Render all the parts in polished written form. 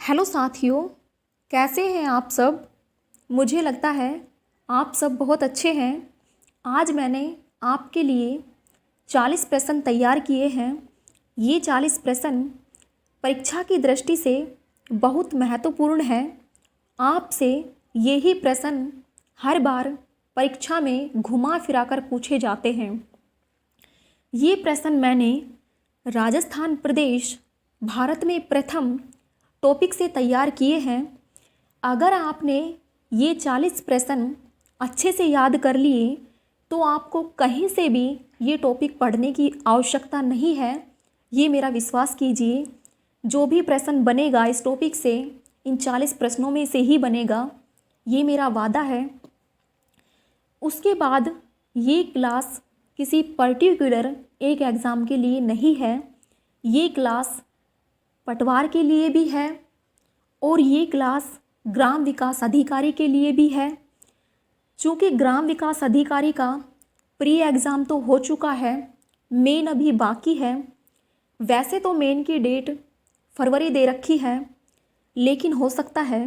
Hello साथियों, कैसे हैं आप सब। मुझे लगता है आप सब बहुत अच्छे हैं। आज मैंने आपके लिए 40 प्रश्न तैयार किए हैं। ये 40 प्रश्न परीक्षा की दृष्टि से बहुत महत्वपूर्ण है। आपसे यही प्रश्न हर बार परीक्षा में घुमा फिरा कर पूछे जाते हैं। ये प्रश्न मैंने राजस्थान प्रदेश भारत में प्रथम टॉपिक से तैयार किए हैं। अगर आपने ये 40 प्रश्न अच्छे से याद कर लिए तो आपको कहीं से भी ये टॉपिक पढ़ने की आवश्यकता नहीं है। ये मेरा विश्वास कीजिए, जो भी प्रश्न बनेगा इस टॉपिक से इन 40 प्रश्नों में से ही बनेगा, ये मेरा वादा है। उसके बाद ये क्लास किसी पर्टिकुलर एक एग्ज़ाम के लिए नहीं है। ये क्लास पटवार के लिए भी है और ये क्लास ग्राम विकास अधिकारी के लिए भी है। चूँकि ग्राम विकास अधिकारी का प्री एग्ज़ाम तो हो चुका है, मेन अभी बाकी है। वैसे तो मेन की डेट फरवरी दे रखी है, लेकिन हो सकता है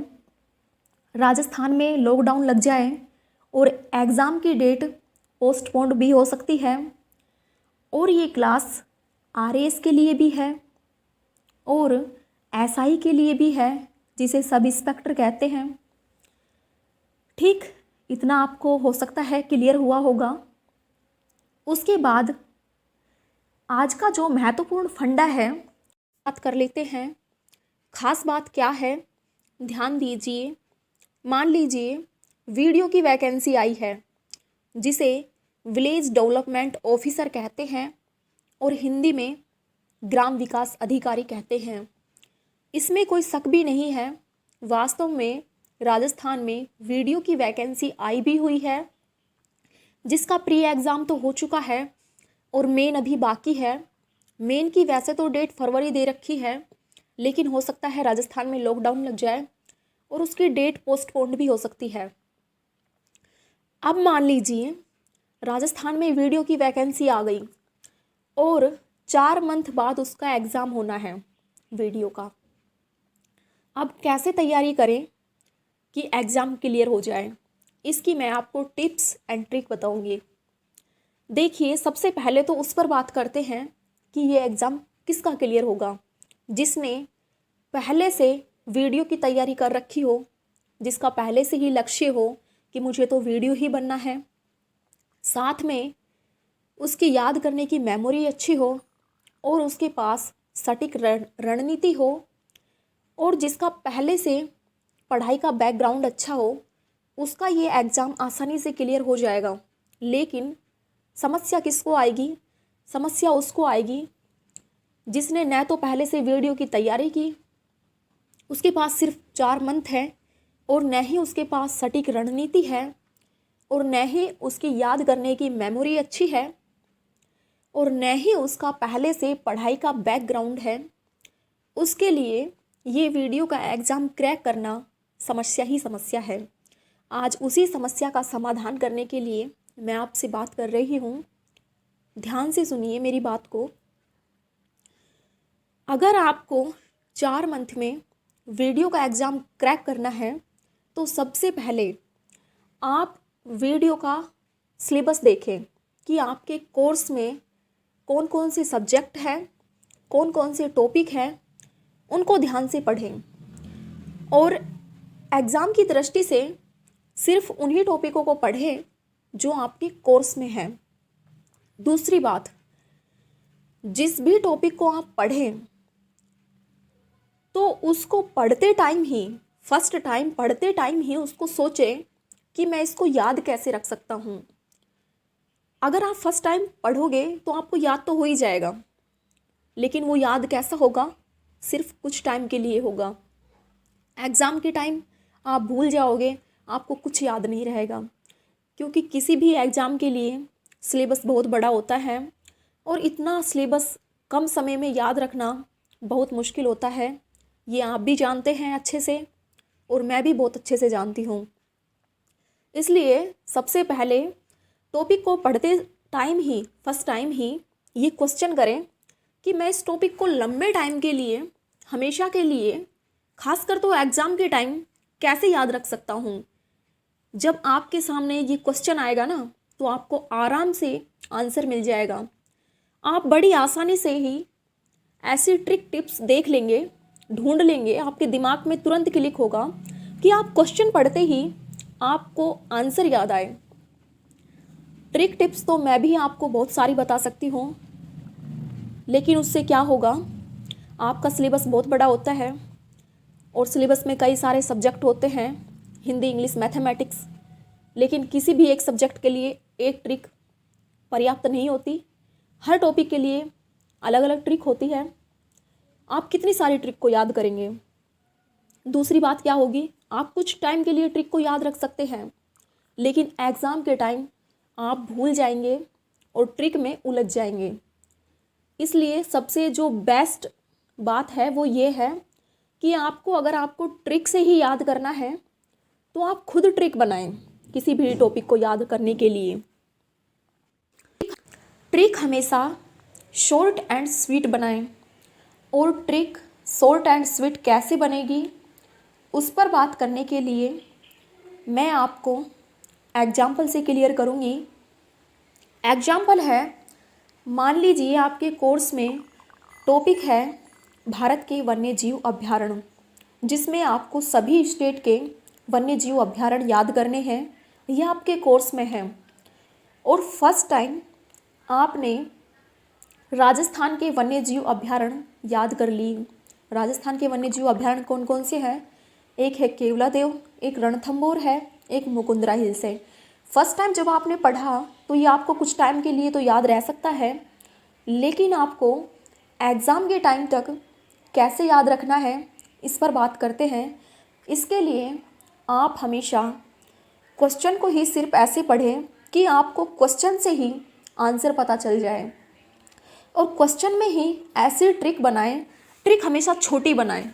राजस्थान में लॉकडाउन लग जाए और एग्ज़ाम की डेट पोस्टपोन्ड भी हो सकती है। और ये क्लास आरएएस के लिए भी है और एसआई के लिए भी है, जिसे सब इंस्पेक्टर कहते हैं। ठीक, इतना आपको हो सकता है क्लियर हुआ होगा। उसके बाद आज का जो महत्वपूर्ण फंडा है बात कर लेते हैं। खास बात क्या है, ध्यान दीजिए। मान लीजिए वीडियो की वैकेंसी आई है, जिसे विलेज डेवलपमेंट ऑफिसर कहते हैं और हिंदी में ग्राम विकास अधिकारी कहते हैं। इसमें कोई शक भी नहीं है, वास्तव में राजस्थान में वीडियो की वैकेंसी आई भी हुई है, जिसका प्री एग्ज़ाम तो हो चुका है और मेन अभी बाकी है। मेन की वैसे तो डेट फरवरी दे रखी है, लेकिन हो सकता है राजस्थान में लॉकडाउन लग जाए और उसकी डेट पोस्टपोन्ड भी हो सकती है। अब मान लीजिए राजस्थान में वीडियो की वैकेंसी आ गई और 4 मंथ बाद उसका एग्ज़ाम होना है वीडियो का। अब कैसे तैयारी करें कि एग्ज़ाम क्लियर हो जाए, इसकी मैं आपको टिप्स एंड ट्रिक बताऊंगी। देखिए, सबसे पहले तो उस पर बात करते हैं कि ये एग्ज़ाम किसका क्लियर होगा। जिसने पहले से वीडियो की तैयारी कर रखी हो, जिसका पहले से ही लक्ष्य हो कि मुझे तो वीडियो ही बनना है, साथ में उसकी याद करने की मेमोरी अच्छी हो और उसके पास सटीक रणनीति हो और जिसका पहले से पढ़ाई का बैकग्राउंड अच्छा हो, उसका ये एग्ज़ाम आसानी से क्लियर हो जाएगा। लेकिन समस्या किसको आएगी? समस्या उसको आएगी जिसने न तो पहले से वीडियो की तैयारी की, उसके पास सिर्फ 4 मंथ है, और न ही उसके पास सटीक रणनीति है, और न ही उसकी याद करने की मेमोरी अच्छी है, और न ही उसका पहले से पढ़ाई का बैकग्राउंड है। उसके लिए ये वीडियो का एग्ज़ाम क्रैक करना समस्या ही समस्या है। आज उसी समस्या का समाधान करने के लिए मैं आपसे बात कर रही हूँ। ध्यान से सुनिए मेरी बात को। अगर आपको 4 मंथ में वीडियो का एग्ज़ाम क्रैक करना है तो सबसे पहले आप वीडियो का सिलेबस देखें कि आपके कोर्स में कौन कौन से सब्जेक्ट हैं, कौन कौन से टॉपिक हैं, उनको ध्यान से पढ़ें और एग्ज़ाम की दृष्टि से सिर्फ उन्हीं टॉपिकों को पढ़ें जो आपके कोर्स में हैं। दूसरी बात, जिस भी टॉपिक को आप पढ़ें तो उसको पढ़ते टाइम ही, फर्स्ट टाइम पढ़ते टाइम ही उसको सोचें कि मैं इसको याद कैसे रख सकता हूँ। अगर आप फर्स्ट टाइम पढ़ोगे तो आपको याद तो हो ही जाएगा, लेकिन वो याद कैसा होगा? सिर्फ कुछ टाइम के लिए होगा। एग्ज़ाम के टाइम आप भूल जाओगे, आपको कुछ याद नहीं रहेगा, क्योंकि किसी भी एग्ज़ाम के लिए सिलेबस बहुत बड़ा होता है और इतना सिलेबस कम समय में याद रखना बहुत मुश्किल होता है। ये आप भी जानते हैं अच्छे से और मैं भी बहुत अच्छे से जानती हूँ। इसलिए सबसे पहले टॉपिक को पढ़ते टाइम ही, फर्स्ट टाइम ही ये क्वेश्चन करें कि मैं इस टॉपिक को लंबे टाइम के लिए, हमेशा के लिए खासकर तो एग्ज़ाम के टाइम कैसे याद रख सकता हूँ। जब आपके सामने ये क्वेश्चन आएगा ना तो आपको आराम से आंसर मिल जाएगा। आप बड़ी आसानी से ही ऐसी ट्रिक टिप्स देख लेंगे, ढूंढ लेंगे, आपके दिमाग में तुरंत क्लिक होगा कि आप क्वेश्चन पढ़ते ही आपको आंसर याद आए। ट्रिक टिप्स तो मैं भी आपको बहुत सारी बता सकती हूँ, लेकिन उससे क्या होगा, आपका सिलेबस बहुत बड़ा होता है और सिलेबस में कई सारे सब्जेक्ट होते हैं, हिंदी, इंग्लिश, मैथमेटिक्स, लेकिन किसी भी एक सब्जेक्ट के लिए एक ट्रिक पर्याप्त नहीं होती। हर टॉपिक के लिए अलग अलग ट्रिक होती है। आप कितनी सारी ट्रिक को याद करेंगे। दूसरी बात क्या होगी, आप कुछ टाइम के लिए ट्रिक को याद रख सकते हैं, लेकिन एग्ज़ाम के टाइम आप भूल जाएंगे और ट्रिक में उलझ जाएंगे। इसलिए सबसे जो बेस्ट बात है वो ये है कि अगर आपको ट्रिक से ही याद करना है तो आप खुद ट्रिक बनाएं किसी भी टॉपिक को याद करने के लिए। ट्रिक हमेशा शॉर्ट एंड स्वीट बनाएं, और ट्रिक शॉर्ट एंड स्वीट कैसे बनेगी उस पर बात करने के लिए मैं आपको एग्जाम्पल से क्लियर करूँगी। एग्जाम्पल है, मान लीजिए आपके कोर्स में टॉपिक है भारत के वन्य जीव अभयारण्य, जिसमें आपको सभी स्टेट के वन्य जीव अभयारण्य याद करने हैं। यह आपके कोर्स में है और फर्स्ट टाइम आपने राजस्थान के वन्य जीव अभयारण्य याद कर ली। राजस्थान के वन्य जीव अभयारण्य कौन कौन से हैं? एक है केवलादेव, एक रणथंभौर है, एक मुकुंदरा हिल्स है। फर्स्ट टाइम जब आपने पढ़ा तो ये आपको कुछ टाइम के लिए तो याद रह सकता है, लेकिन आपको एग्ज़ाम के टाइम तक कैसे याद रखना है इस पर बात करते हैं। इसके लिए आप हमेशा क्वेश्चन को ही सिर्फ ऐसे पढ़ें कि आपको क्वेश्चन से ही आंसर पता चल जाए, और क्वेश्चन में ही ऐसी ट्रिक बनाएं। ट्रिक हमेशा छोटी बनाएं,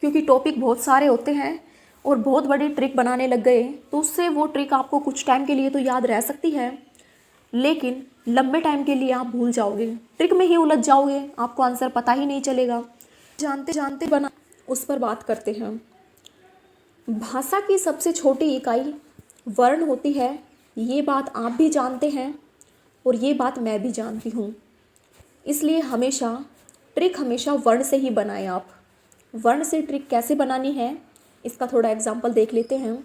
क्योंकि टॉपिक बहुत सारे होते हैं और बहुत बड़ी ट्रिक बनाने लग गए तो उससे वो ट्रिक आपको कुछ टाइम के लिए तो याद रह सकती है, लेकिन लंबे टाइम के लिए आप भूल जाओगे, ट्रिक में ही उलझ जाओगे, आपको आंसर पता ही नहीं चलेगा। जानते जानते बना उस पर बात करते हैं। भाषा की सबसे छोटी इकाई वर्ण होती है, ये बात आप भी जानते हैं और ये बात मैं भी जानती हूँ। इसलिए हमेशा वर्ण से ही बनाएं। आप वर्ण से ट्रिक कैसे बनानी है इसका थोड़ा एग्जाम्पल देख लेते हैं।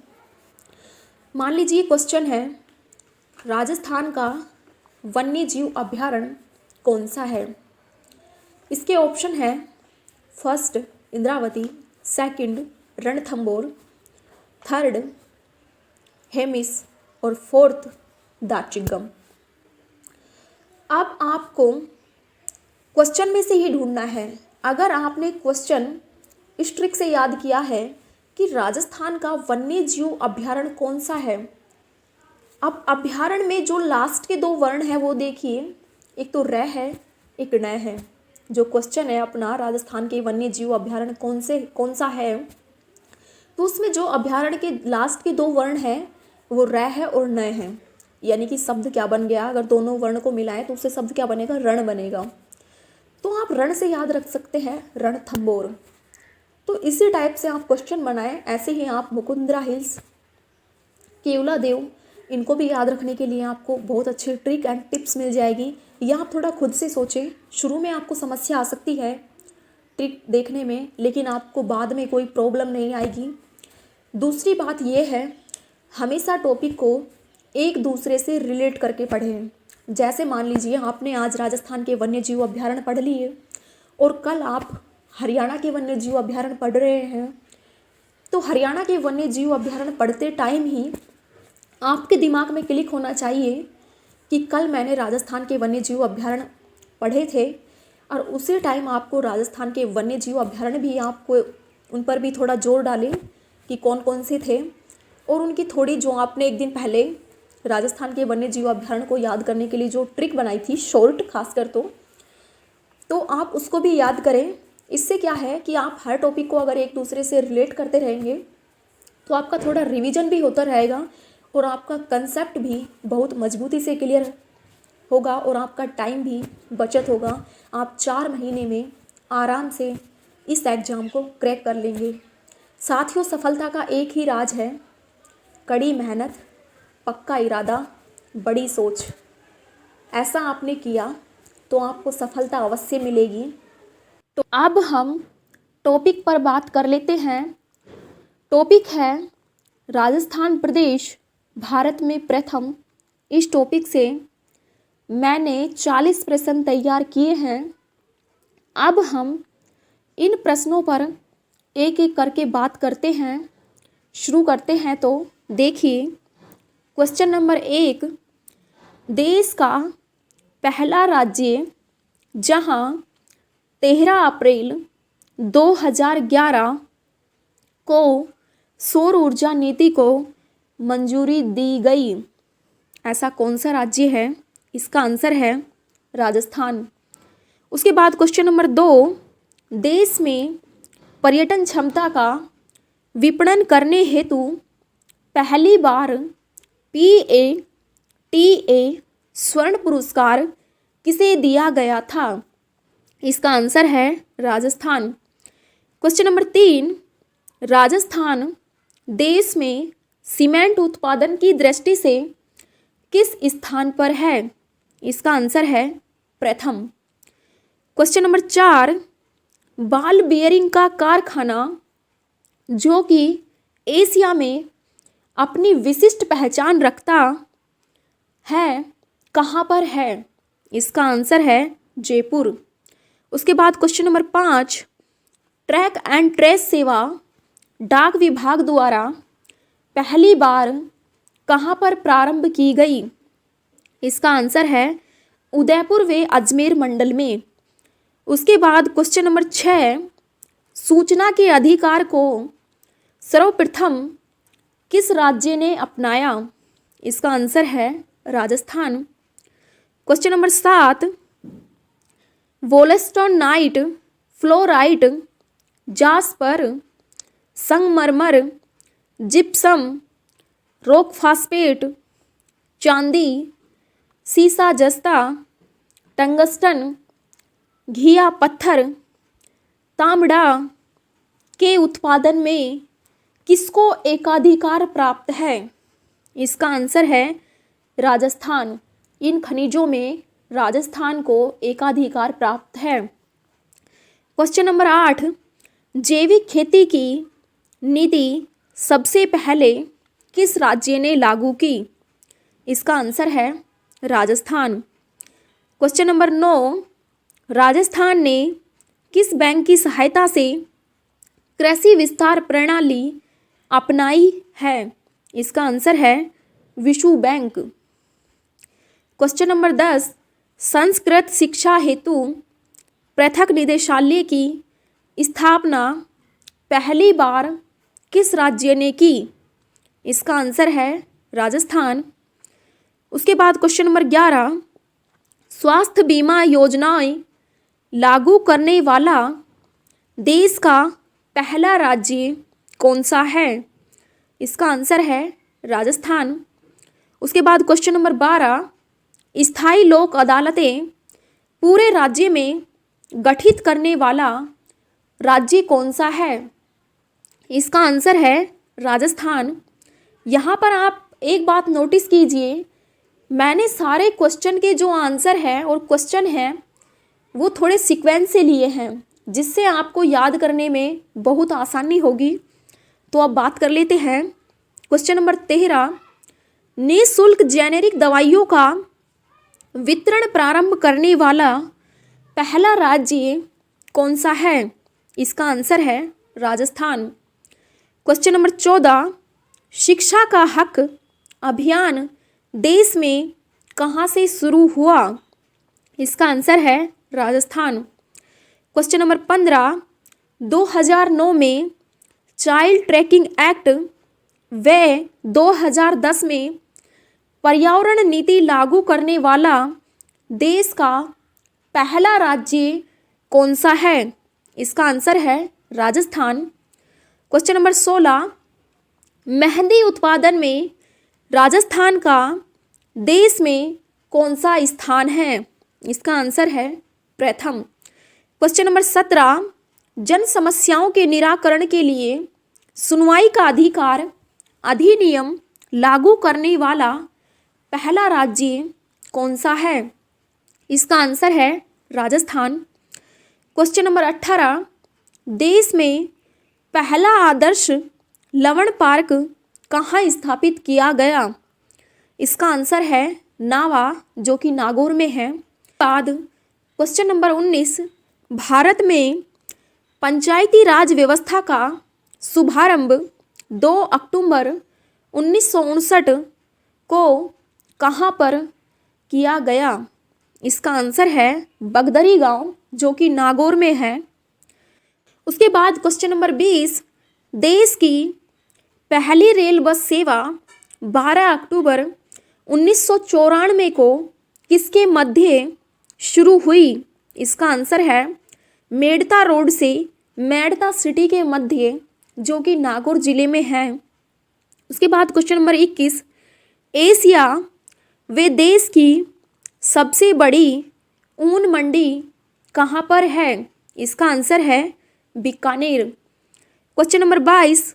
मान लीजिए क्वेश्चन है, राजस्थान का वन्य जीव अभयारण्य कौन सा है? इसके ऑप्शन है, first Indravati, second Ranthambore, third Hemis और फोर्थ दाचिगम। अब आपको क्वेश्चन में से ही ढूंढना है। अगर आपने क्वेश्चन इस ट्रिक से याद किया है कि राजस्थान का वन्य जीव अभयारण्य कौन सा है, अब अभयारण्य में जो लास्ट के दो वर्ण हैं वो देखिए, एक तो र है, एक न है। जो क्वेश्चन है अपना, राजस्थान के वन्य जीव अभयारण्य कौन सा है, तो उसमें जो अभयारण्य के लास्ट के दो वर्ण हैं वो र है और न है। यानी कि शब्द क्या बन गया, अगर दोनों वर्ण को मिलाएं तो उससे शब्द क्या बनेगा, रण बनेगा। तो आप रण से याद रख सकते हैं रणथंभौर। तो इसी टाइप से आप क्वेश्चन बनाएं। ऐसे ही आप मुकुंदरा हिल्स, केवलादेव, इनको भी याद रखने के लिए आपको बहुत अच्छे ट्रिक एंड टिप्स मिल जाएगी। या आप थोड़ा खुद से सोचें। शुरू में आपको समस्या आ सकती है ट्रिक देखने में, लेकिन आपको बाद में कोई प्रॉब्लम नहीं आएगी। दूसरी बात यह है, हमेशा टॉपिक को एक दूसरे से रिलेट करके पढ़ें। जैसे मान लीजिए आपने आज राजस्थान के वन्य जीव अभयारण्य पढ़ लिए और कल आप हरियाणा के वन्य जीव अभयारण्य पढ़ रहे हैं, तो हरियाणा के वन्य जीव अभयारण्य पढ़ते टाइम ही आपके दिमाग में क्लिक होना चाहिए कि कल मैंने राजस्थान के वन्य जीव अभयारण्य पढ़े थे, और उसी टाइम आपको राजस्थान के वन्य जीव अभयारण्य भी आपको उन पर भी थोड़ा जोर डालें कि कौन कौन से थे, और उनकी थोड़ी जो आपने एक दिन पहले राजस्थान के वन्य जीव अभयारण्य को याद करने के लिए जो ट्रिक बनाई थी शॉर्ट खासकर, तो आप उसको भी याद करें। इससे क्या है कि आप हर टॉपिक को अगर एक दूसरे से रिलेट करते रहेंगे तो आपका थोड़ा रिवीजन भी होता रहेगा और आपका कंसेप्ट भी बहुत मजबूती से क्लियर होगा और आपका टाइम भी बचत होगा। आप 4 महीने में आराम से इस एग्ज़ाम को क्रैक कर लेंगे। साथियों, सफलता का एक ही राज है, कड़ी मेहनत, पक्का इरादा, बड़ी सोच। ऐसा आपने किया तो आपको सफलता अवश्य मिलेगी। तो अब हम टॉपिक पर बात कर लेते हैं। टॉपिक है राजस्थान प्रदेश भारत में प्रथम। इस टॉपिक से मैंने 40 प्रश्न तैयार किए हैं। अब हम इन प्रश्नों पर एक एक करके बात करते हैं। शुरू करते हैं तो देखिए, क्वेश्चन नंबर 1, देश का पहला राज्य जहां 13 अप्रैल 2011 को सौर ऊर्जा नीति को मंजूरी दी गई, ऐसा कौन सा राज्य है? इसका आंसर है राजस्थान। उसके बाद क्वेश्चन नंबर 2, देश में पर्यटन क्षमता का विपणन करने हेतु पहली बार PATA स्वर्ण पुरस्कार किसे दिया गया था? इसका आंसर है राजस्थान। क्वेश्चन नंबर 3, राजस्थान देश में सीमेंट उत्पादन की दृष्टि से किस स्थान पर है? इसका आंसर है प्रथम। क्वेश्चन नंबर 4, बॉल बेयरिंग का कारखाना जो कि एशिया में अपनी विशिष्ट पहचान रखता है, कहाँ पर है? इसका आंसर है जयपुर। उसके बाद question number 5, track and trace सेवा डाक विभाग द्वारा पहली बार कहाँ पर प्रारंभ की गई? इसका आंसर है उदयपुर व अजमेर मंडल में। उसके बाद क्वेश्चन नंबर 6, सूचना के अधिकार को सर्वप्रथम किस राज्य ने अपनाया? इसका आंसर है Rajasthan. Question number 7, wollastonite, fluorite, jasper, संगमरमर, जिप्सम, रॉक फास्फेट, चांदी, सीसा जस्ता, टंगस्टन, घिया पत्थर, तांबा के उत्पादन में किसको एकाधिकार प्राप्त है? इसका आंसर है राजस्थान। इन खनिजों में राजस्थान को एकाधिकार प्राप्त है। क्वेश्चन नंबर 8, जैविक खेती की नीति सबसे पहले किस राज्य ने लागू की? इसका आंसर है राजस्थान। क्वेश्चन नंबर 9, राजस्थान ने किस बैंक की सहायता से कृषि विस्तार प्रणाली अपनाई है? इसका आंसर है विश्व बैंक। क्वेश्चन नंबर 10, संस्कृत शिक्षा हेतु पृथक निदेशालय की स्थापना पहली बार किस राज्य ने की? इसका आंसर है राजस्थान। उसके बाद क्वेश्चन नंबर 11, स्वास्थ्य बीमा योजनाएं लागू करने वाला देश का पहला राज्य कौन सा है? इसका आंसर है राजस्थान। उसके बाद क्वेश्चन नंबर 12, स्थायी लोक अदालतें पूरे राज्य में गठित करने वाला राज्य कौन सा है? इसका आंसर है राजस्थान। यहाँ पर आप एक बात नोटिस कीजिए, मैंने सारे क्वेश्चन के जो आंसर है और क्वेश्चन है वो थोड़े सीक्वेंस से लिए हैं, जिससे आपको याद करने में बहुत आसानी होगी। तो अब बात कर लेते हैं क्वेश्चन नंबर 13, निःशुल्क जेनेरिक दवाइयों का वितरण प्रारंभ करने वाला पहला राज्य कौन सा है? इसका आंसर है राजस्थान। क्वेश्चन नंबर 14, शिक्षा का हक अभियान देश में कहाँ से शुरू हुआ? इसका आंसर है राजस्थान। क्वेश्चन नंबर 15, 2009 में चाइल्ड ट्रैकिंग एक्ट व 2010 में पर्यावरण नीति लागू करने वाला देश का पहला राज्य कौन सा है? इसका आंसर है राजस्थान। क्वेश्चन नंबर 16, मेहंदी उत्पादन में राजस्थान का देश में कौन सा स्थान है? इसका आंसर है प्रथम। क्वेश्चन नंबर 17, जन समस्याओं के निराकरण के लिए सुनवाई का अधिकार अधिनियम लागू करने वाला पहला राज्य कौन सा है? इसका आंसर है राजस्थान। क्वेश्चन नंबर 18, देश में पहला आदर्श लवण पार्क कहाँ स्थापित किया गया? इसका आंसर है नावा, जो कि नागौर में है। बाद क्वेश्चन नंबर 19, भारत में पंचायती राज व्यवस्था का शुभारंभ 2 अक्टूबर 1959 को कहाँ पर किया गया? इसका आंसर है बगदरी गांव, जो कि नागौर में है। उसके बाद क्वेश्चन नंबर 20, देश की पहली रेल बस सेवा 12 अक्टूबर 1994 को किसके मध्य शुरू हुई? इसका आंसर है मेड़ता रोड से मेड़ता सिटी के मध्य, जो कि नागौर जिले में है। उसके बाद क्वेश्चन नंबर 21, एशिया व देश की सबसे बड़ी ऊन मंडी कहाँ पर है? इसका आंसर है बीकानेर। क्वेश्चन नंबर 22,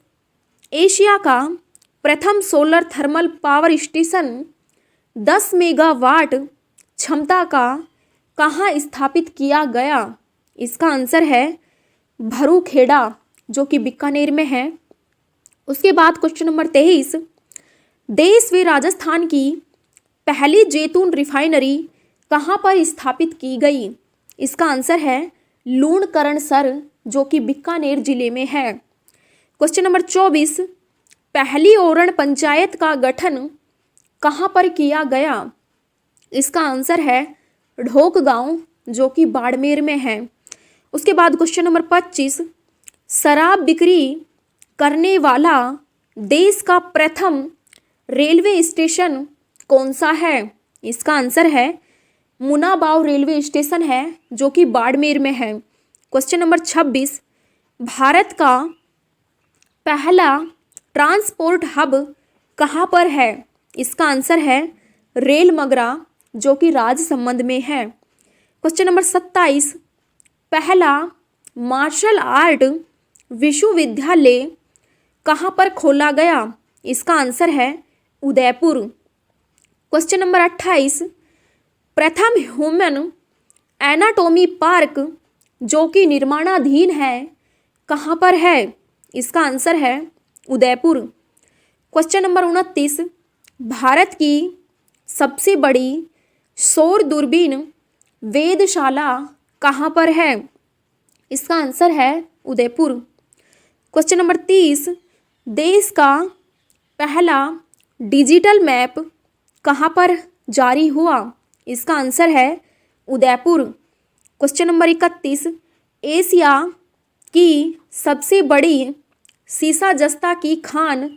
एशिया का प्रथम solar thermal power station 10 megawatt क्षमता का कहाँ स्थापित किया गया? इसका आंसर है भरूखेड़ा, जो कि बीकानेर में है। उसके बाद क्वेश्चन नंबर 23, देश व राजस्थान की पहली जैतून रिफाइनरी कहाँ पर स्थापित की गई? इसका आंसर है लूणकरणसर, जो कि बीकानेर जिले में है। क्वेश्चन नंबर 24, पहली ओरण पंचायत का गठन कहाँ पर किया गया? इसका आंसर है ढोक गांव, जो कि बाड़मेर में है। उसके बाद क्वेश्चन नंबर 25, शराब बिक्री करने वाला देश का प्रथम रेलवे स्टेशन कौन सा है? इसका आंसर है मुनाबाव रेलवे स्टेशन है, जो कि बाड़मेर में है। क्वेश्चन नंबर 26, भारत का पहला ट्रांसपोर्ट हब कहाँ पर है? इसका आंसर है रेल मगरा, जो कि राजसमंद में है। क्वेश्चन नंबर 27, पहला मार्शल आर्ट विश्वविद्यालय कहाँ पर खोला गया? इसका आंसर है उदयपुर। क्वेश्चन नंबर 28, प्रथम ह्यूमन एनाटॉमी पार्क जो कि निर्माणाधीन है कहाँ पर है? इसका आंसर है उदयपुर। क्वेश्चन नंबर 29, भारत की सबसे बड़ी सौर दूरबीन वेधशाला कहाँ पर है? इसका आंसर है उदयपुर। क्वेश्चन नंबर 30, देश का पहला डिजिटल मैप कहाँ पर जारी हुआ? इसका आंसर है उदयपुर। क्वेश्चन नंबर 31, एशिया की सबसे बड़ी सीसा जस्ता की खान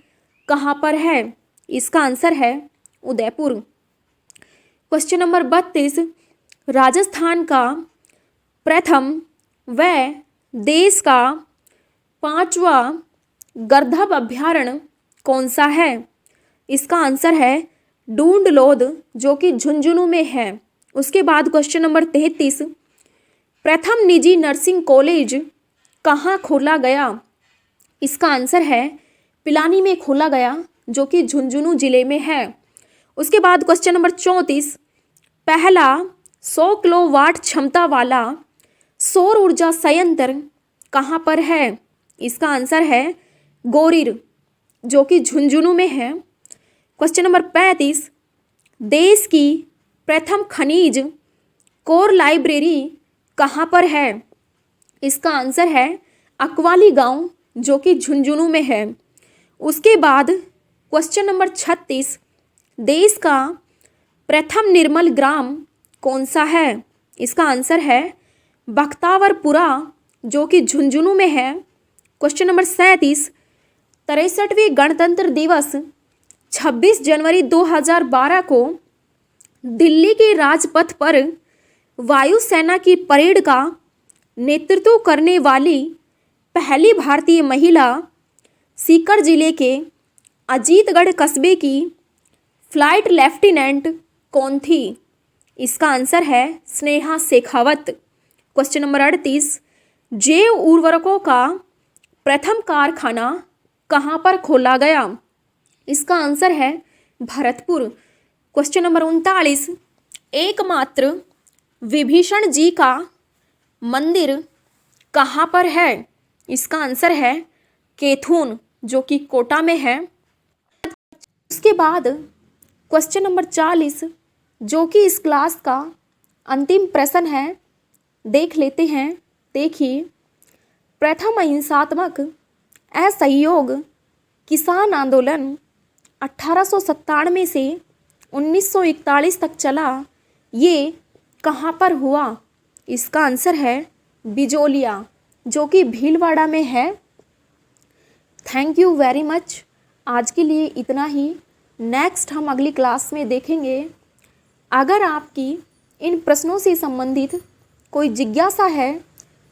कहाँ पर है? इसका आंसर है उदयपुर। क्वेश्चन नंबर 32, राजस्थान का प्रथम व देश का 5वां गर्दभ अभ्यारण्य कौन सा है? इसका आंसर है डूंडलोद, जो कि झुंझुनू में है। उसके बाद क्वेश्चन नंबर 33, प्रथम निजी नर्सिंग कॉलेज कहाँ खोला गया? इसका आंसर है पिलानी में खोला गया, जो कि झुंझुनू जिले में है। उसके बाद क्वेश्चन नंबर 34, पहला 100 किलोवाट क्षमता वाला सौर ऊर्जा संयंत्र कहाँ पर है? इसका आंसर है गोरीर, जो कि झुंझुनू में है। क्वेश्चन नंबर 35, देश की प्रथम खनिज कोर लाइब्रेरी कहाँ पर है? इसका आंसर है अकवाली गांव, जो कि झुंझुनू में है। उसके बाद क्वेश्चन नंबर 36, देश का प्रथम निर्मल ग्राम कौन सा है? इसका आंसर है बख्तावरपुरा, जो कि झुंझुनू में है। क्वेश्चन नंबर 37, 63वें गणतंत्र दिवस 26 जनवरी 2012 को दिल्ली के राजपथ पर वायुसेना की परेड का नेतृत्व करने वाली पहली भारतीय महिला सीकर जिले के अजीतगढ़ कस्बे की फ्लाइट लेफ्टिनेंट कौन थी? इसका आंसर है स्नेहा शेखावत। क्वेश्चन नंबर 38, जैव उर्वरकों का प्रथम कारखाना कहाँ पर खोला गया? इसका आंसर है भरतपुर। क्वेश्चन नंबर 39, एकमात्र विभीषण जी का मंदिर कहाँ पर है? इसका आंसर है कैथून, जो कि कोटा में है। उसके बाद क्वेश्चन नंबर 40, जो कि इस क्लास का अंतिम प्रश्न है, देख लेते हैं। देखिए, प्रथम अहिंसात्मक असहयोग किसान आंदोलन 1897 से 1941 तक चला, ये कहाँ पर हुआ? इसका आंसर है बिजोलिया, जो कि भीलवाड़ा में है। Thank you very much. आज के लिए इतना ही। नेक्स्ट हम अगली क्लास में देखेंगे। अगर आपकी इन प्रश्नों से संबंधित कोई जिज्ञासा है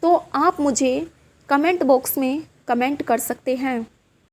तो आप मुझे कमेंट बॉक्स में कमेंट कर सकते हैं।